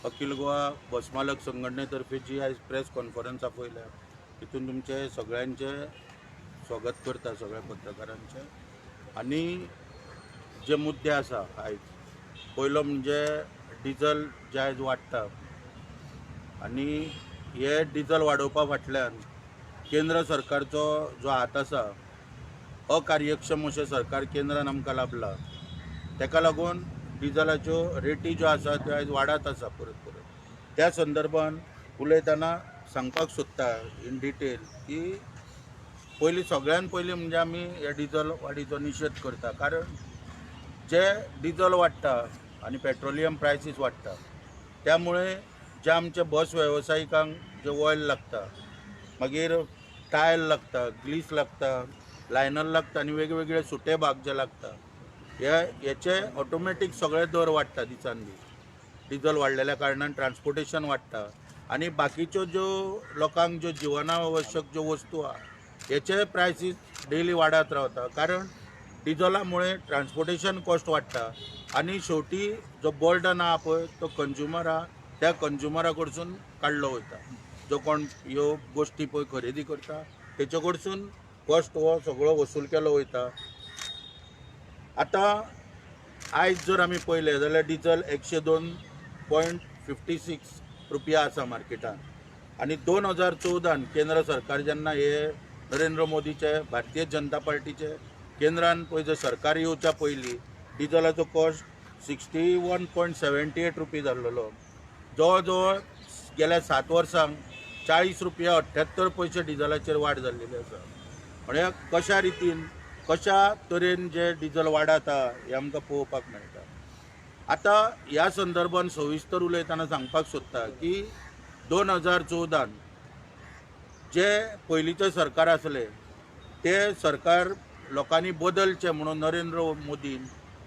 अखिल गोवा बस मालक संघटनेतर्फे जी आज प्रेस कॉन्फरन्स आपयल्या तितून तुमचे सगळ्यांचे स्वागत करता, सगळ्या पत्रकारांचे। आणि जे मुद्दे आसा आयज, पयलो म्हणजे डिझल जे आयज वाडटा आणि हे डिझल वाडोवपा फाटल्यान केंद्र सरकारचो जो हात आसा, अकार्यक्षम अशें सरकार केंद्रान आमकां लाभला, तेका लागून डिझलाच्यो रेटी ज्यो आसा त्यो आयज वाडत आसा परत परत। त्या संदर्भात उलयतना सांगपाक सोदता इन डिटेल की सगळ्यान पयलीं म्हणजे आमी ह्या डिझल वाडीचो निशेध करता, कारण जे डिझल वाडटा आनी पेट्रोलियम प्रायसीस वाडटा त्यामुळे जे आमचे बस वेवसायिकांक जे ऑयल लागता, मागीर टायल लागता, ग्लीस लागता, लायनर लागता आनी वेगवेगळे सुटे भाग जे लागता, हेचे ऑटोमॅटीक सगळे दर वाडटा दिसान दीस। डिझल वाडलेल्या कारणान ट्रान्सपोर्टेशन वाडटा आनी बाकीच्यो ज्यो लोकांक ज्यो जिवनावश्यक ज्यो वस्तू आहा हेचे प्रायसीस डेली वाडत रावता, कारण डिझलामुळे ट्रान्सपोर्टेशन कॉस्ट वाडटा आनी शेवटी जो बर्डन आहा पळय तो कंज्युमर आहा त्या कंज्युमरा कडसून काडलो वयता। जो कोण ह्यो गोश्टी पळय खरेदी करता तेचे कडसून कॉस्ट हो सगळो वसूल केलो वयता। आतां आयज जर आमी पळयलें जाल्यार डिझल 102.56 रुपया आसा मार्केटान आनी 2014 केंद्र सरकार जेन्ना हे नरेंद्र मोदीचे भारतीय जनता पार्टीचे केंद्रान पळय जर सरकार येवच्या पयलीं डिझलाचो कॉस्ट 61.78 रुपी जाल्लो। जवळ जवळ गेल्या 7 वर्सांक 40 रुपया 78 पैसे डिझलाचेर वाड जाल्लेली आसा। म्हणजे कशा रितीन कशा तरेन जे डिझल वाडता हे आमकां पळोवपाक मेळटा। आतां ह्या संदर्भात सविस्तर उलयतना सांगपाक सोदता की 2014 जे पयलींचे सरकार आसले ते सरकार लोकांनी बदलचे म्हणून नरेंद्र मोदीन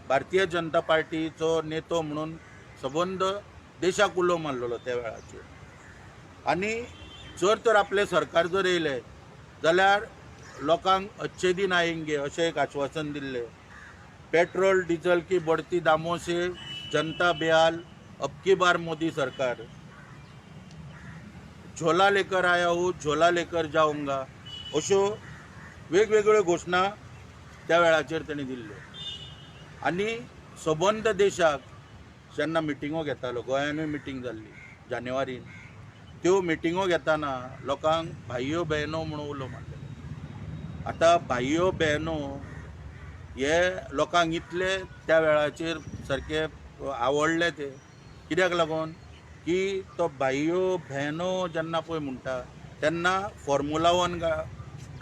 भारतीय जनता पार्टीचो नेतो म्हणून सबंद देशाक उलो मारलेलो त्या वेळाचेर। आनी जर तर आपले सरकार जर येयले जाल्यार लोकांक अच्छे दिन आएंगे अशें एक आश्वासन दिल्लें। पेट्रोल डीजल की बढ़ती दामों से जनता बेहाल, अब की बार मोदी सरकार, झोला लेकर आया हूँ झोला लेकर जाऊंगा, अश्यो वेगवेगळ्यो घोशणा त्या वेळाचेर तांणी दिल्ल्यो। आनी सबंद देशाक जेन्ना मिटिंगो घेतालो, गोंयानूय मिटींग जाल्ली जानेवारीन, त्यो मिटिंगो घेतना लोकांक भाईयो बहनो म्हणून उलो मारलेलो। आतां भाईयो बहनो हे लोकांक इतले त्या वेळाचेर सारखे आवडले ते कित्याक लागून की तो भाईयो बहनो जेन्ना पळय म्हणटा तेन्ना फॉर्म्युला 1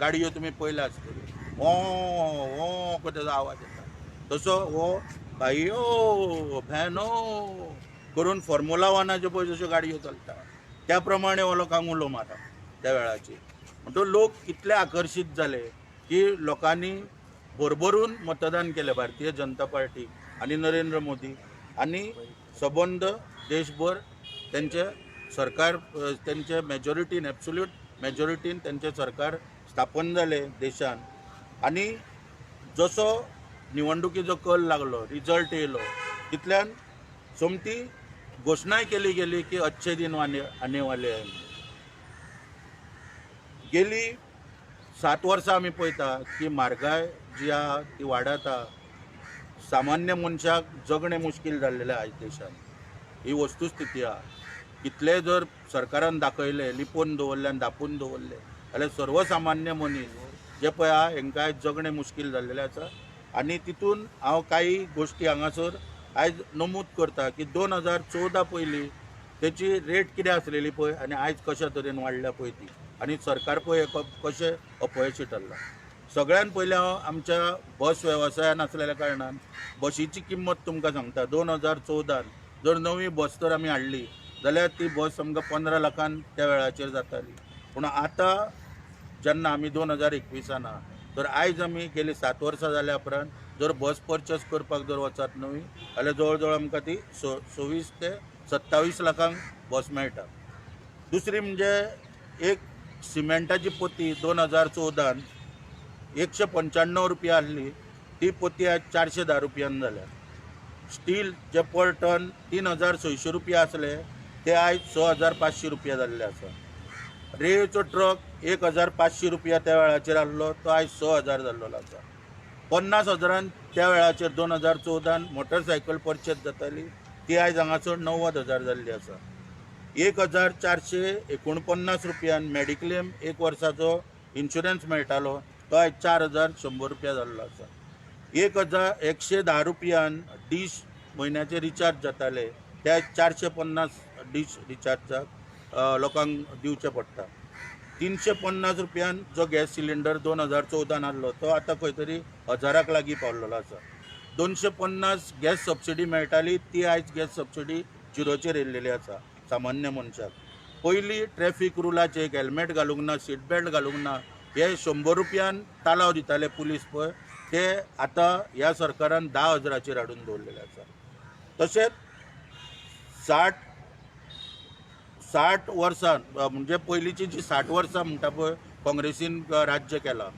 गाडयो तुमी पळयल्या आसतल्यो, हो तेजो आवाज येता तसो हो भाईयो बहनो करून फॉर्म्युला 1च्यो पळय जश्यो गाडयो चलता त्या प्रमाणे हो लोकांक उलो मारता त्या वेळाचेर। म्हणटो लोक इतले आकर्शीत जाले की लोकांनी भरभरून मतदान केलें भारतीय जनता पार्टी आनी नरेंद्र मोदी, आनी सबंद देशभर तेंचे सरकार तेंचे मेजॉरिटीन एब्सोल्यूट मेजॉरिटीन तेंचे सरकार स्थापन जाले देशान। आनी जसो निवडणुकीचो कल लागलो, रिजल्ट येयलो, तितल्यान सोमती घोशणाय केली गेली की अच्छे दिन आने वाले हैं। गेली 7 वर्सां आमी पळयता की म्हारगाय जी आहा ती वाडता, सामान्य मनशाक जगणें मुश्कील जाल्लेलें आयज देशान, ही वस्तुस्थिती आहा। कितले जर सरकारान दाखयले, लिपोवन दवरले आनी धापून दवरले जाल्यार सर्वसामान्य मनीस जे पळय आहा हेंकां आयज जगणें मुश्कील जाल्लेलें आसा। आनी तितून हांव काही गोश्टी हांगासर आयज नमूद करता की 2014 पयलीं तेची रेट कितें आसलेली पळय आनी आयज कशा तरेन वाडल्या पळय ती, आनी सरकार पळय कशें अपयशी थारला। सगळ्यान पयलीं हांव आमच्या बस वेवसायान आसलेल्या कारणान बशीची किंमत तुमकां सांगता। 2014 जर नवी बस तर आमी हाडली जाल्यार ती बस आमकां 15 लाखान त्या वेळाचेर जाताली, पूण आतां जेन्ना आमी 2021 आहा तर आयज आमी गेली 7 वर्सां जाल्या उपरांत जर बस परचेस करपाक जर वचत नवी जाल्यार जवळ जवळ आमकां ती 26 ते 27 लाखांक बस मेळटा। दुसरी म्हणजे एक सिमेंटाची पोती 2014 195 रुपया आसली ती पोती आज 410 रुपयान जाल्या. स्टील जे पर टन 3600 रुपया आसले ते आज 6500 रुपया जाल्ले आसा. रेल्वेचो ट्रक 1500 रुपया त्या वेळाचेर आहलो तो आज 6000 जाल्लो आसा. 50,000 त्या वेळाचेर 2014 मोटरसायकल परचेज जाताली ती आज हांगासर 90,000 जाल्ली आसा. 1449 रुपयान मेडिक्लेम एक वर्साचो इन्शुरन्स मेळटालो तो आज 4100 रुपया जाल्लो आसा. 1110 रुपयान डिश म्हयन्याचे रिचार्ज जाताले ते आज 450 डिश रिचार्जाक लोकांक दिवचे पडटा. 350 रुपयान जो गॅस सिलिंडर 2014 आहलो तो आतां खंय तरी 1000 लागीं पावलेलो आसा. 250 गॅस सबसिडी मेळटाली ती आयज गॅस सबसिडी झिरोचेर येयल्लेली आसा सामान्य मनशाक. पयलीं ट्रॅफिक रुलाचे हेल्मेट घालूंक ना, सीट बेल्ट घालूंक ना, हे 100 रुपयान तालाव दिताले पुलीस पळय ते आतां ह्या सरकारान 10,000चेर हाडून दवरलेले आसा. तशेंच 60 वर्सां म्हणजे पयलींची जी 60 वर्सां म्हणटा पळय काँग्रेसीन राज्य केलां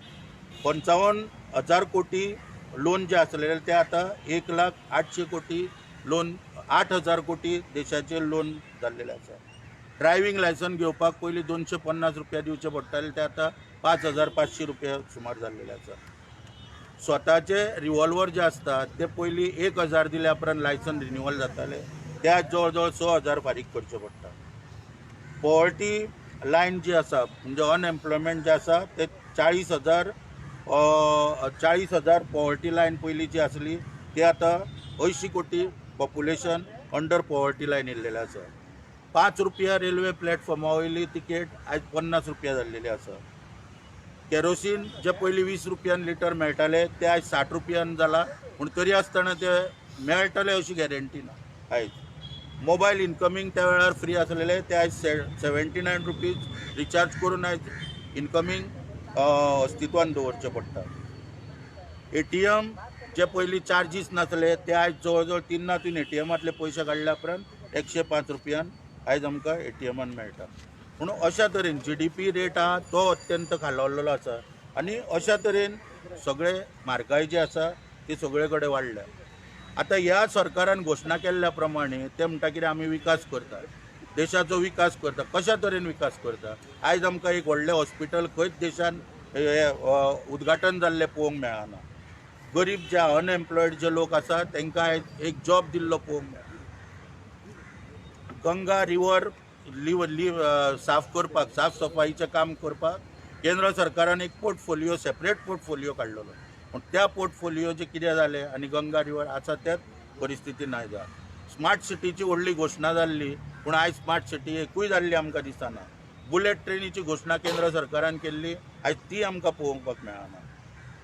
55,000 कोटी लोन जे आसलेले ते आतां 1,08,000 कोटी लोन 8,000 कोटी देशाचे लोन जाल्लेले आसा. ड्रायव्हिंग लायसन घेवपाक पयलीं 250 रुपया दिवचे पडटाले ते आतां 5,500 रुपया सुमार जाल्लेले आसा. स्वताचे रिवॉल्वर जे असतात ते पयलीं 1,000 दिल्या उपरांत लायसन रिन्युवल जाताले ते आज जवळ जवळ 6,000 फारीक करचे पडटा. पॉवर्टी लायन जी आसा म्हणजे अनएम्प्लॉयमेंट जे आसा ते 40,000 पॉवर्टी लायन पयलीं जी आसली ती आतां 80 कोटी पॉप्युलेशन अंडर पॉवर्टी लायन येयल्लेलें आसा. 5 रुपया रेल्वे प्लॅटफॉर्मा वयली तिकेट आज 50 रुपया जाल्लेली आसा. केरोसीन जे पयलीं 20 रुपयान लिटर मेळटाले ते आज 60 रुपयान जाला पूण तरी आसतना ते मेळटले अशी गॅरंटी ना. आयज मोबायल इनकमींग त्या वेळार फ्री आसलेले ते आज 79 रुपीज रिचार्ज करून आज इनकमींग अस्तित्वान दवरचे पडटा. ATM जे पयलीं चार्जीस नासले ते आज जवळ जवळ 3 ATMांतले पयशे काडल्या उपरांत 105 रुपयान आयज आमकां ATMान मेळटा. पूण अशा तरेन GDP रेट आहा तो अत्यंत खालवल्लो आसा आनी अशा तरेन सगळे म्हारगाय जी आसा ती सगळे कडेन वाडल्या. आतां ह्या सरकारान घोशणा केल्ल्या प्रमाणे ते म्हणटा कितें आमी विकास करता, देशाचो विकास करता. कशा तरेन विकास करता? आयज आमकां एक व्हडलें हॉस्पिटल खंयच देशान उद्घाटन जाल्लें पळोवंक मेळना. गरीब जे अनएम्प्लॉयड जे लोक आसा तांकां आयज एक जॉब दिल्लो पळोवंक मेळना. गंगा रिवर साफ करपाक साफ सफाईचें काम करपाक केंद्र सरकारान एक पोर्टफोलिओ सेपरेट पोर्टफोलिओ काडलेलो पूण त्या पोर्टफोलिओचें कितें जालें आनी गंगा रिवर आसा त्याच परिस्थिती ना जा. स्मार्ट सिटीची व्हडली घोशणा जाल्ली पूण आयज स्मार्ट सिटी एकूय जाल्ली आमकां दिसना. बुलेट ट्रेनीची घोशणा केंद्र सरकारान केल्ली आयज ती आमकां पळोवपाक मेळना.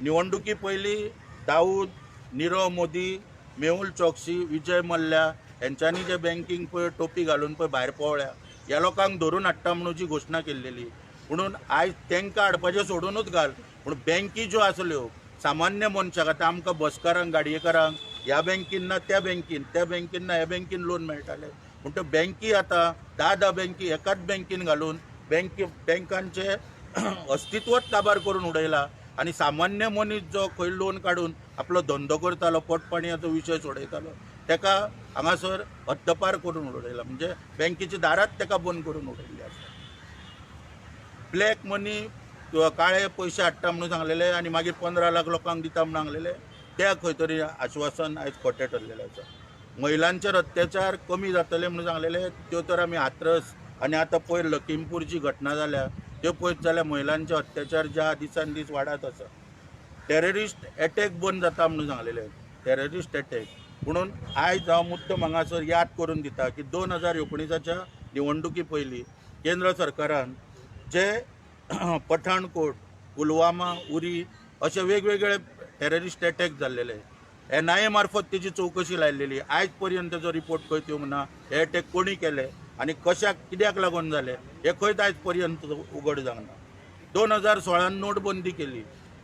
निवडणुकी पयलीं दाऊद, नीरव मोदी, मेहुल चोक्सी, विजय मल्ल्या हेंच्यांनी जे बँकींग पळय टोपी घालून पळय भायर पळोवल्या ह्या लोकांक धरून हाडटा म्हणून जी घोशणा केल्लेली म्हणून आयज तांकां हाडपाचें सोडूनच घाल पूण बँकी ज्यो आसल्यो सामान्य मनशाक आतां आमकां बसकारांक गाडयेकारांक ह्या बँकीन ना त्या बँकीन ना ह्या बँकीन लोन मेळटाले पूण त्यो बँकी आतां 10 बँकी एकाच बँकीन घालून बँकांचें अस्तित्वच काबार करून उडयला आनी सामान्य मनीस जो खंय लोन काडून आपलो धंदो करतालो पोटपाणयाचो विशय सोडयतालो ताका हांगासर हद्दपार करून उडयला म्हणजे बँकेच्या दारात ताका बंद करून उडयल्ली आसा. ब्लॅक मनी काळे पयशे हाडटा म्हणून सांगलेले आनी मागीर 15 लाख लोकांक दिता म्हणून सांगलेले त्या खंय तरी आश्वासन आयज खोटें ठरलेलें आसा. महिलांचेर अत्याचार कमी जातले म्हणून सांगलेले त्यो तर आमी हात्रस आनी आतां पयर लखीमपूर जी घटना जाल्या त्यो पळयत जाल्यार महिलांचे अत्याचार ज्या दिसान दीस वाडत आसा. टेररिस्ट एटॅक बंद जाता म्हणून सांगलेले टेररिस्ट एटॅक म्हणून आयज हांव मुद्दम हांगासर याद करून दिता की 2019च्या निवडणुकी पयलीं केंद्र सरकारान जे पठाणकोट, पुलवामा, उरी अशे वेगवेगळे टेररिस्ट एटॅक जाल्लेले NIA मार्फत तेजी चवकशी लायलेली. आयज पर्यंत जो रिपोर्ट खंय त्यो म्हणा हे अटॅक कोणी केले आनी कशाक कित्याक लागून जाले हे खंयच आयज पर्यंत उघड जावना. 2016 नोटबंदी केली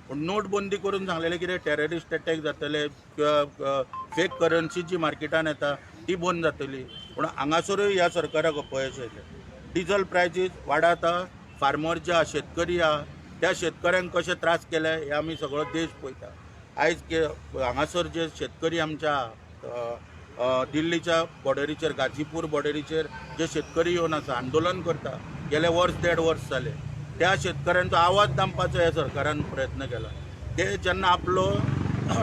पूण नोटबंदी करून सांगलेले कितें टेररिस्ट एटॅक जातले किंवा फेक करन्सी जी मार्केटान येता ती बंद जातली पूण हांगासरूय ह्या सरकाराक अपयश येयलें. डिझल प्रायसीस वाडता, फार्मर जे शेतकरी आहा त्या शेतकऱ्यांक कशे त्रास केले हे आमी सगळो देश पळयता. आयज हांगासर जे शेतकरी आमच्या दिल्लीच्या बॉर्डरीचेर गाजीपूर बॉर्डरीचेर जे शेतकरी येवन आसा आंदोलन करता गेले वर्स 1.5 वर्स जाले, त्या शेतकऱ्यांचो आवाज दामपाचो ह्या सरकारान प्रयत्न केला. ते जेन्ना आपलो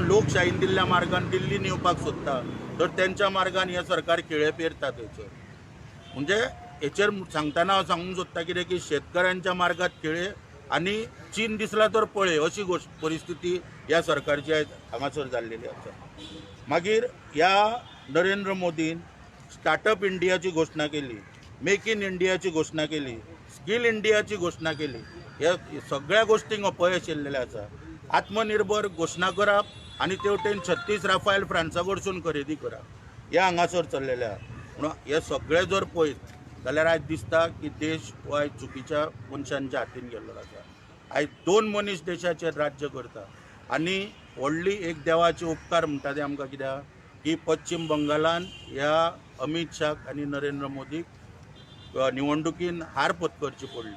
लोकशायेन दिल्ल्या मार्गान दिल्लीन येवपाक सोदता तर तेंच्या मार्गान हे सरकार खिळे पेरता थंयसर. म्हणजे हेचेर सांगतना हांव सांगूंक सोदता कितें की शेतकऱ्यांच्या मार्गात खिळे आनी चीन दिसला तर पळय अशी परिस्थिती ह्या सरकारची आयज हांगासर जाल्लेली आसा. मागीर ह्या नरेंद्र मोदीन स्टार्टअप इंडियाची घोशणा केली, मेक इन इंडियाची घोशणा केली, स्कील इंडियाची घोशणा केली. ह्या सगळ्या गोष्टींक अपयश येयल्लेले आसा. आत्मनिर्भर घोशणा करप आनी तेवटेन 36 राफायल फ्रांसा कडसून खरेदी करप हे हांगासर चल्लेले आहा. म्हणून हे सगळे जर पळयत जाल्यार आयज दिसता की देश हो आयज चुकीच्या मनशांच्या हातीन गेल्लो आसा. आयज 2 मनीस देशाचेर राज्य करता आनी व्हडली एक देवाचे उपकार म्हणटा ते आमकां कित्याक की पश्चिम बंगालान ह्या अमित शाह आनी नरेंद्र मोदीक निवडणुकीन हार पत्करची पडली.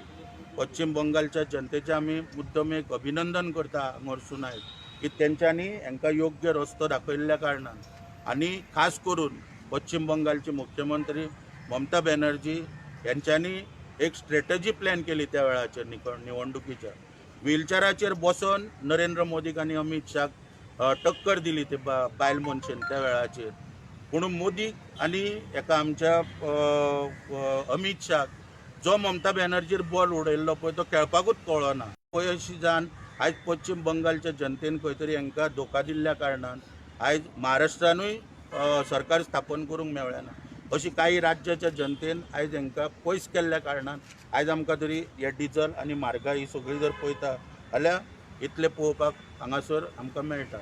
पश्चिम बंगालच्या जनतेचें आमी मुद्दम एक अभिनंदन करता हांगासून आयज की तेंच्यांनी हांकां योग्य रस्तो दाखयल्ल्या कारणान आनी खास करून पश्चिम बंगालचे मुख्यमंत्री ममता बॅनर्जी यांच्यांनी एक स्ट्रॅटजी प्लॅन केली त्या वेळाचेर निवडणुकीच्या. व्हीलचॅराचेर बसून नरेंद्र मोदीक आनी अमित शाह टक्कर दिली ते बायल मनशेन त्या वेळाचेर. पूण मोदीक आनी एका आमच्या अमित शाह जो ममता बॅनर्जीर बॉल उडयल्लो पळय तो खेळपाकूच कळना. पळय अशी जावन आयज पश्चिम बंगालच्या जनतेन खंय तरी हांकां धोका दिल्ल्या कारणान आयज महाराष्ट्रानूय सरकार स्थापन करूंक मेळ्ळें ना. अशी काही राज्याच्या जनतेन आयज हांकां पयस केल्ल्या कारणान आयज आमकां तरी हे डिझल आनी म्हारगाय ही सगळी जर पळयता जाल्यार इतले पळोवपाक हांगासर आमकां मेळटा.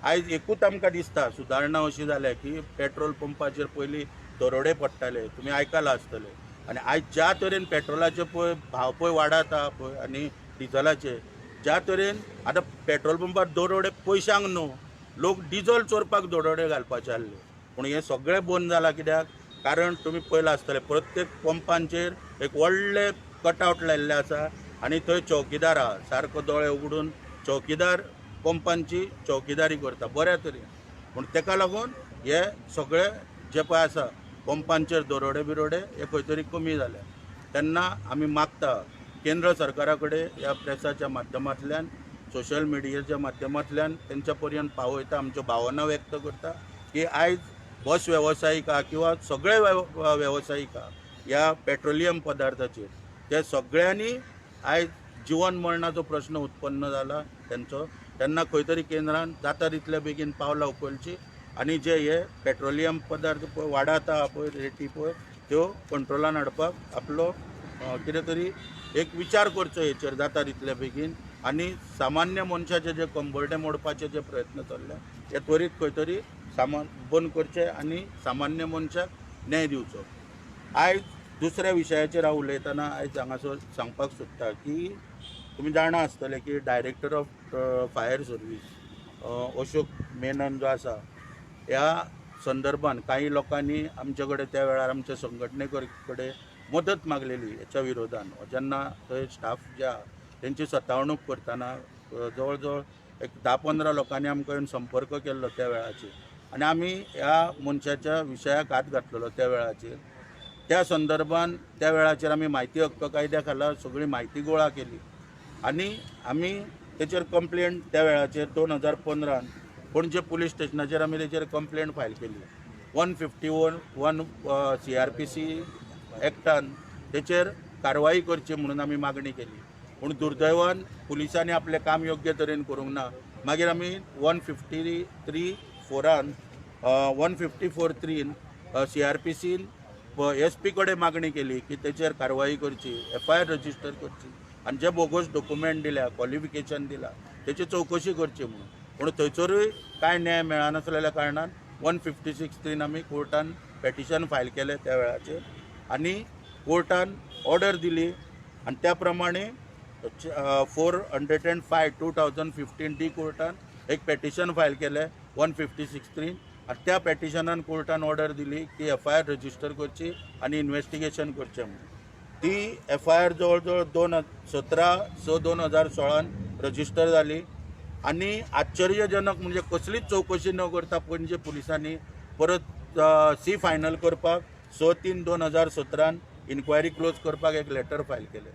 आयज एकूच आमकां दिसता सुदारणा अशी जाल्या की पेट्रोल पंपाचेर पयलीं दरोडे पडटाले, तुमी आयकलां आसतलें. आनी आयज ज्या तरेन पेट्रोलाचे पळय भाव पळय वाडता पळय आनी डिझलाचे ज्या तरेन आतां पेट्रोल पंपार दरोडे पयशांक न्हू, लोक डिझल चोरपाक दरोडे घालपाचे आसले. पूण हें सगळें बंद जालां कित्याक कारण तुमी पळयलां आसतलें प्रत्येक पंपांचेर एक व्हडले कटआवट लायिल्ले आसा आनी थंय चौकीदार आहा. सारको दोळे उगडून चौकीदार पंपांची चौकीदारी करता बऱ्या तरेन. पूण तेका लागून हे सगळे जे पळय आसा पंपांचेर दरोडे बिरोडे हे खंय तरी कमी जाले. तेन्ना आमी मागता केंद्र सरकारा कडेन ह्या प्रेसाच्या माध्यमांतल्यान सोशल मिडियाच्या माध्यमांतल्यान तेंच्या पर्यंत पावयता आमच्यो भावना व्यक्त करता की आयज बस वेवसायीक आहा किंवा सगळे वेवसायीक आहा ह्या पेट्रोलियम पदार्थाचेर ते सगळ्यांनी आयज जिवन मरणाचो प्रश्न उत्पन्न जाला तेंचो. तेन्ना खंय तरी केंद्रान जाता तितले बेगीन पावलां उखलची आनी जे हे पेट्रोलियम पदार्थ पळय वाडता पळय रेटी पळय त्यो कंट्रोलान हाडपाक आपलो कितें तरी एक विचार करचो हेचेर जाता तितले बेगीन. आनी सामान्य मनशाचे जे कंबरडे मोडपाचे जे प्रयत्न चल्ल्या ते त्वरीत खंय तरी बंद करचे आनी सामान्य मनशाक न्याय दिवचो. आयज दुसऱ्या विशयाचेर हांव उलयतना आयज हांगासर सांगपाक सोदता की तुमी जाणा आसतले की director of fire service Ashok Menon जो आसा ह्या संदर्भान काही लोकांनी आमचे कडेन त्या वेळार आमच्या संघटने कडेन मदत मागलेली हेच्या विरोधान. जेन्ना थंय स्टाफ जे आहा तेंची सतावणूक करतना जवळ जवळ एक 10-15 लोकांनी आमकां येवन संपर्क केल्लो त्या वेळाचेर आनी आमी ह्या मनशाच्या विशयाक हात घातलेलो त्या वेळाचेर. त्या संदर्भान त्या वेळाचेर आमी म्हायती हक्क कायद्या खाला सगळी म्हायती गोळा केली आनी आमी तेचेर कंप्लेंट त्या वेळाचेर 2015 पणजे पुलीस स्टेशनाचेर आमी तेचेर कंप्लेंट फायल केली. 151 CRPC एक्टान तेचेर कारवाई करची म्हणून आमी मागणी केली. पूण दुर्दैवान पुलिसांनी आपलें काम योग्य तरेन करूंक ना. मागीर आमी 154(4)न 154(3)न CRPCन SP कडेन मागणी केली की तेचेर कारवाई करची, FIR रजिस्टर करची आनी जे बोगस डॉक्युमेंट दिल्या क्वॉलिफिकेशन दिला तेची चवकशी करची म्हणून. पूण थंयसरूय कांय न्याय मेळनासलेल्या कारणान 156(3) आमी कोर्टान पेटिशन फायल केलें त्या वेळाचेर आनी कोर्टान ऑर्डर दिली आनी त्या प्रमाणे 405/2015 डी कोर्टान एक पेटिशन फायल केलें 156(3) आनी त्या पेटिशनान कोर्टान ऑर्डर दिली की FIR रजिस्टर करची आनी इन्वेस्टिगेशन करचें म्हणून. ती FIR जवळ जवळ 17/6/2016 रजिस्टर जाली. आणि आश्चर्यजनक म्हणजे कसलीच चौकशी न करता पणजे पुलिसांनी परत सी फायनल करपाक 6/3/2017 इन्क्वायरी क्लोज करपाक एक लेटर फायल केलें.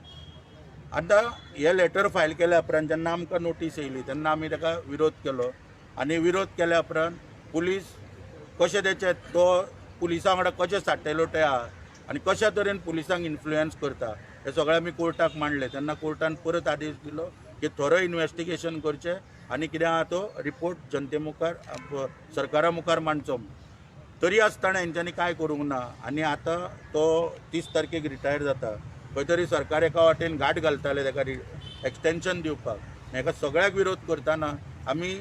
आतां हे लेटर फायल केल्या उपरांत जेन्ना आमकां नोटीस येयली तेन्ना आमी ताका विरोध केलो आनी विरोध केल्या उपरांत पुलीस कशें तेचे तो पुलिसां वांगडा कशें साट्टेलोटे आहा आनी कशा तरेन पुलिसांक इन्फ्लुएन्स करता हे सगळें आमी कोर्टाक मांडलें. तेन्ना कोर्टान परत आदेश दिलो की थोरो इन्वेस्टिगेशन करचें आनी कितें आहा तो रिपोर्ट जनते मुखार सरकारा मुखार मांडचो. तरी आसतना हेंच्यांनी कांय करूंक ना आनी आतां तो 30 तारखेक रिटायर जाता. खंय तरी सरकार एका वाटेन घाट घालताले ताका एक्सटेन्शन दिवपाक. हेका सगळ्याक विरोध करतना आमी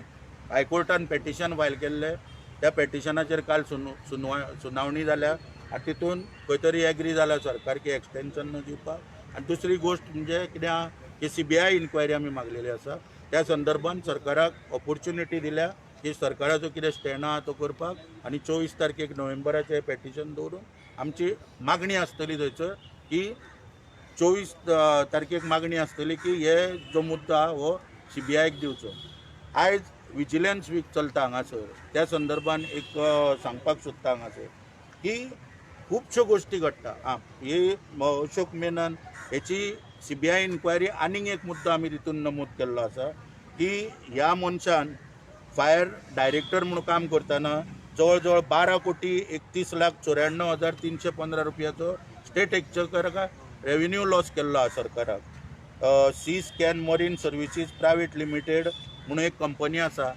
हायकोर्टान पेटिशन फायल केल्लें. त्या पेटिशनाचेर काल सुनावणी जाल्या आनी तितून खंय तरी एग्री जाला सरकार की एक्सटेन्शन न दिवपाक. आनी दुसरी गोश्ट म्हणजे कितें आहा की CBI इन्क्वायरी आमी मागलेली आसा. त्या संदर्भान सरकाराक ऑपॉर्च्युनिटी दिल्या की सरकाराचो कितें स्टँड आहा तो करपाक आनी 24 तारखेक नोव्हेंबराचें पेटिशन दवरून आमची मागणी आसतली थंयसर की 24 तारखेक मागणी आसतली की हे जो मुद्दो आहा हो CBIक दिवचो. आयज विजिलन्स वीक चलता हांगासर त्या संदर्भान एक सांगपाक सोदता हांगासर की खुबश्यो गोश्टी घडटा. ही अशोक मेनन हेची CBI इन्क्वायरी आनीक एक मुद्दो आमी तितून नमूद केल्लो आसा की ह्या मनशान फायर डायरेक्टर म्हणून काम करतना जवळ जवळ 12,31,94,315 रुपयाचो स्टेट एक्चेकराक रेव्हेन्यू लॉस केल्लो आहा सरकाराक. Sea scan marine services private limited म्हणून एक कंपनी आसा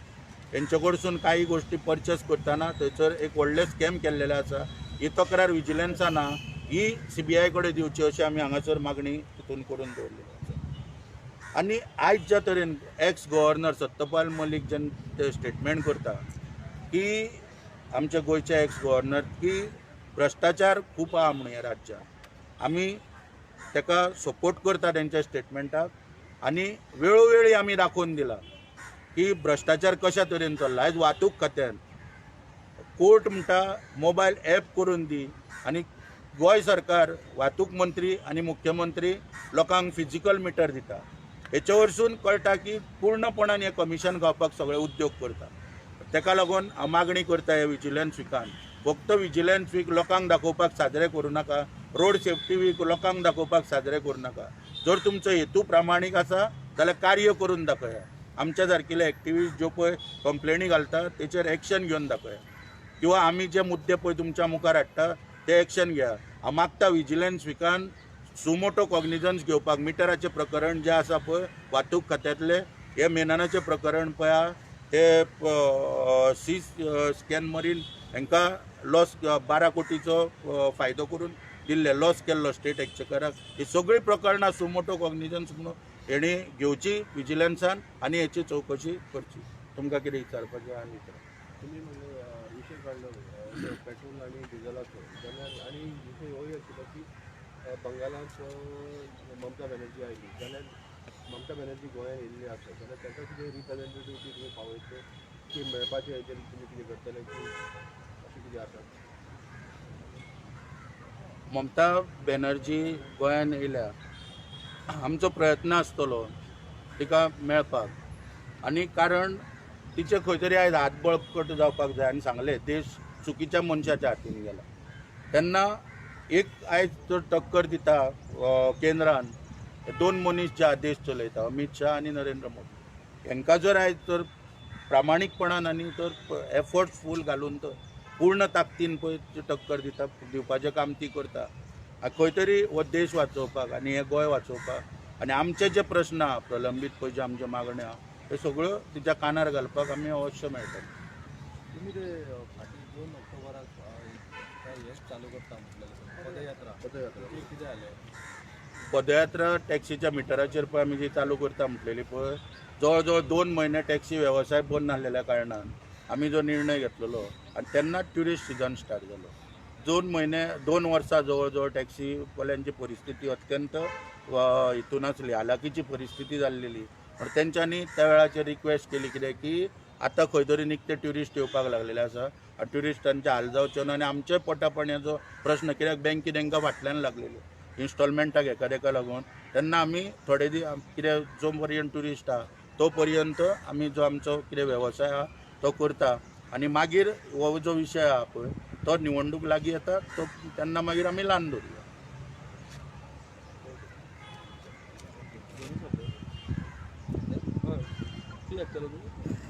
हेंचे कडसून काही गोश्टी परचेस करतना थंयसर एक व्हडलें स्कॅम केल्लेलें आसा. ही तक्रार विजिलन्सान आहा ही CBI कडेन दिवची अशी आमी हांगासर मागणी तितून करून दवरलेली आसा. आनी आयज ज्या तरेन एक्स गव्हर्नर सत्यपाल मलीक जेन्ना ते स्टेटमेंट करता की आमचे गोंयचे एक्स गव्हर्नर की भ्रश्टाचार खूब आहा म्हणून ह्या राज्यांत आमी ताका सपोर्ट करता तेंच्या स्टेटमेंटाक आनी वेळोवेळी आमी दाखोवन दिला की भ्रश्टाचार कशा तरेन चल्ला. आयज वाहतूक खात्यान कोर्ट म्हणटा मोबायल ॲप करून दी आनी गोंय सरकार वाहतूक मंत्री आनी मुख्यमंत्री लोकांक फिजिकल मिटर दिता. हेचे वरसून कळटा की पूर्णपणान हे कमिशन गावपाक सगळे उद्योग करता. ताका लागून हांव मागणी करता हे विजिलन्स विकान फक्त विजिलन्स वीक लोकांक दाखोवपाक साजरे करूं नाका. रोड सेफ्टी वीक लोकांक दाखोवपाक साजरे करूं नाका. जर तुमचो हेतू प्रामाणीक आसा जाल्यार कार्य करून दाखया. आमच्या सारकिले एक्टिविस्ट ज्यो पळय कंप्लेनी घालता तेचेर एक्शन घेवन दाखया किंवा आमी जे मुद्दे पळय तुमच्या मुखार हाडटा ते एक्शन घ्या. हांव मागता विजिलन्स वीकान सुमोटो कॉग्निजन्स घेवपाक. मिटराचें प्रकरण जें आसा पळय वाहतूक खात्यांतले हे मेननाचें प्रकरण पळया ते सी स्कॅन मरीन हांकां लॉस 12 कोटीचो फायदो करून दिल्ले लॉस केल्लो स्टेट एक्चेकराक. ही सगळीं प्रकरणां सुमोटो कॉग्निजन्स म्हणून हेणी घेवची विजिलन्सान आनी हेची चवकशी करची. तुमकां कितें विचारपाचें आहा विचारा. तुम्ही विषय काढलो पेट्रोल आणि डिझेलाचो जाल्यार आनी विषय होय आशिल्लो की बंगालांत ममता बॅनर्जी आयली जाल्यार ममता बॅनर्जी गोंयांत येयल्ली आसा जाल्यार ताका कितें रिप्रेझेंटेटिव्हिटी तुमी पावयतले की मेळपाचें हेचेर तुमी कितें करतले की अशें कितें आसा. ममता बॅनर्जी गोंयांत येयल्या आमचो प्रयत्न आसतलो तिका मेळपाक आनी कारण तिचे खंय तरी आयज हात बळकट जावपाक जाय आनी सांगलें देश चुकीच्या मनशाच्या हातीन गेला. तेन्ना एक आयज जर टक्कर दिता केंद्रान 2 मनीस जे देश चलयता अमित शाह आनी नरेंद्र मोदी हांकां जर आयज तर प्रामाणीकपणान आनी तर एफर्ट्सफूल घालून तर पूर्ण ताकदीन पळय टक्कर दिवपाचें काम ती करता खंय तरी हो देश वाचोवपाक आनी हे गोंय वाचोवपाक आनी आमचे जे प्रश्न आहा प्रलंबीत पळय जे आमचे मागण्यो आहा हे सगळ्यो तिच्या कानार घालपाक आमी अवश्य मेळटा. तुम्ही ते फाटीं 2 ऑक्टोबराक हेच चालू करता म्हटलें पदयात्रा ते कितें जालें. पदयात्रा टॅक्सीच्या मिटराचेर पळय आमी जी चालू करता म्हटलेली पळय जवळ जवळ 2 म्हयने टॅक्सी वेवसाय बंद आसलेल्या कारणान आमी जो निर्णय घेतलेलो आनी तेन्ना ट्युरिस्ट सिजन स्टार्ट जालो. 2 वर्सां जवळ जवळ टॅक्सीवाल्यांची परिस्थिती अत्यंत हितून आसली हालाकीची परिस्थिती जाल्लेली. पण तेंच्यांनी त्या वेळाचेर रिक्वेस्ट केली कितें की आतां खंय तरी निकते ट्युरिस्ट येवपाक लागलेले आसा आनी ट्युरिस्टांचे हाल जावचे न्हू आनी आमचे पोटापाणयाचो प्रश्न कित्याक बँकी तांकां फाटल्यान लागलेल्यो इन्स्टॉलमेंटाक हेका लागून तेन्ना आमी थोडे कितें जो पर्यंत ट्युरिस्ट आहा तो पर्यंत आमी जो आमचो कितें वेवसाय आहा तो करता आनी मागीर हो जो विशय आहा पळय तो निवडणूक लागीं येता तो तेन्ना मागीर आमी ल्हान धरया. कित्याक केलो तूं?